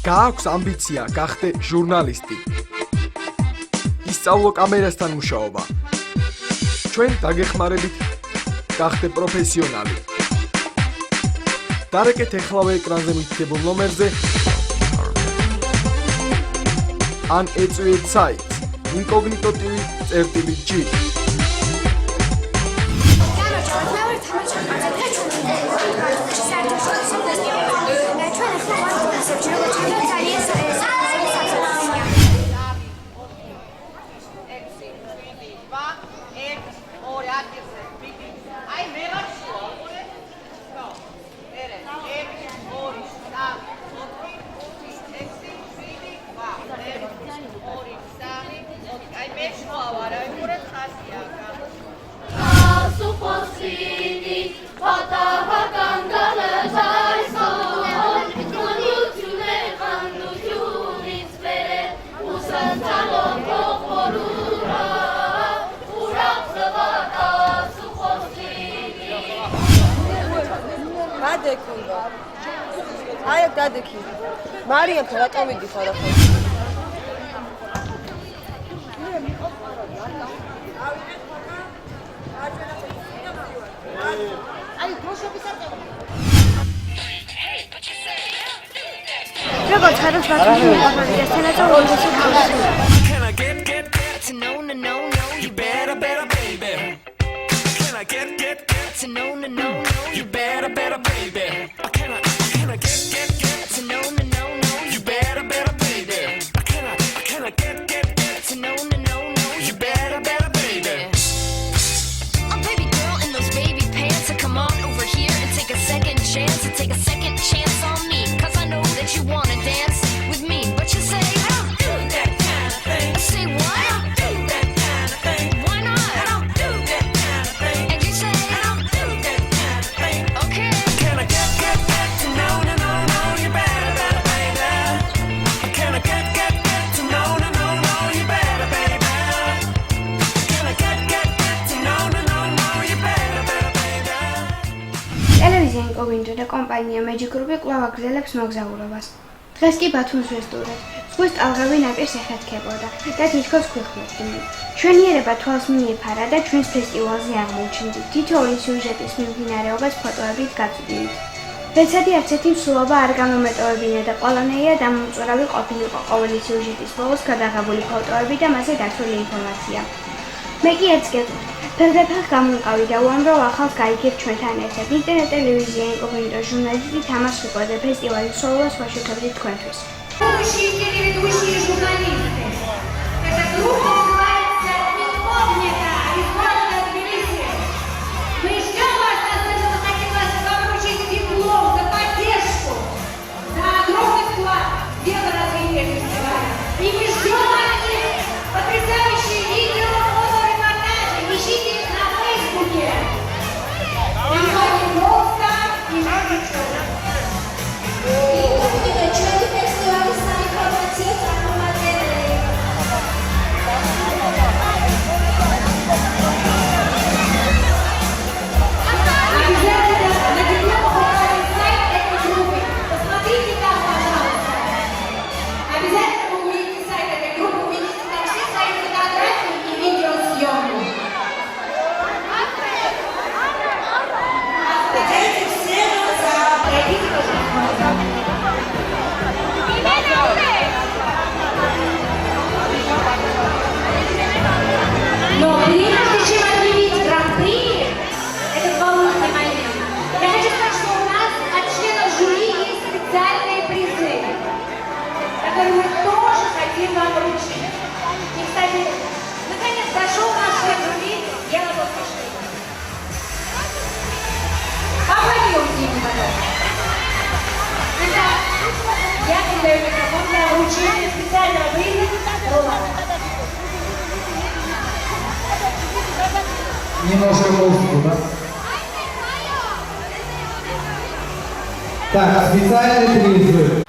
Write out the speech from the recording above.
გააქვს ამბიცია გახდე ჟურნალისტი. ისწავლო კამერასთან მუშაობა. ჩვენ დაგეხმარებით გახდე პროფესიონალი. დარეკეთ ეხლავე ეკრანზე მითითებულ ნომერზე ან ეწვიეთ საიტს incognito.tv/g. Ai, dadeki. Mariam, რატომ მიდიხარ ახლა? აი, დროშების აწევი. როგორც ხარობს ბათუმის თანაწილ ოლქში ხალხი. Can I get to know you better baby. Can I get to know you better baby. Can I get to know you better baby. Can I get to know you better baby. Oh baby girl in those baby pants, so come on over here and take a second chance on me, 'cause I know that you wanna dance with me, but you say I don't do that kind of thing. I say what? I don't do that kind of thing. Why not? I don't do that kind of thing. And you say I don't do that kind of thing. Okay. Can I get to know you better baby. Can I get to know you better baby. Can I get to know you better baby. ტელევიზია ინკოგნიტო და კომპანია Magic Group კვლავ აგრძელებს მოგზაურობას. დღეს კი ბათუმს ვესტუმრეთ. ზღვის ტალღები ნაპირს ეხეთქებოდა და თითქოს გვიხმოვდნენ. ჩვენიერება თვალს მიეფარა და ჩვენს ფესტივალზე აღმოჩნდით. თითოეული სიუჟეტის მიმდინარეობას ფოტოებით გაწვდით. ვეცადი არც ერთი მსვლელობა არ გამომეტოვებინა და ყველანაირად ამომწურავი ყოფილიყო ყოველი სიუჟეტის ბოლოს გადაღებული ფოტოები და მასზე დაცული ინფორმაცია. მე კი ერთს გეტყვით. ფერდაფეხ გამონყავი და უამრავ ახალს გაიგებ ჩვენთან ერთად. ინტერნეტ ტელევიზია ინკოგნიტო ჟურნალისტი თამაშ სუპოზე ფესტივალის მსვლელობას ვაშუქებდით თქვენთვის. Ведущие и телеведущие журналисты. Эта группа называется «Инкогнито» из города Тбилиси. Мы ждем вас, особенно хотим вас вручить диплом за поддержку, за огромный вклад в дело развития фестиваля. И мы ждем от них потрясающие видео, фоторепортажи. Ищите их на Фейсбуке. Инкогнито и Magic. Но прежде чем объявить гран-при, этот волнительный момент, я хочу сказать, что у нас от членов жюри есть специальные призы, которые мы тоже хотим вам вручить. И, кстати, наконец дошел наш член жюри, я на вас пошли. Аплодируйте ему, пожалуйста. Итак, я передаю микрофон для вручения специального приза Ролана. Немножко музыку, да? Так, специальные призы.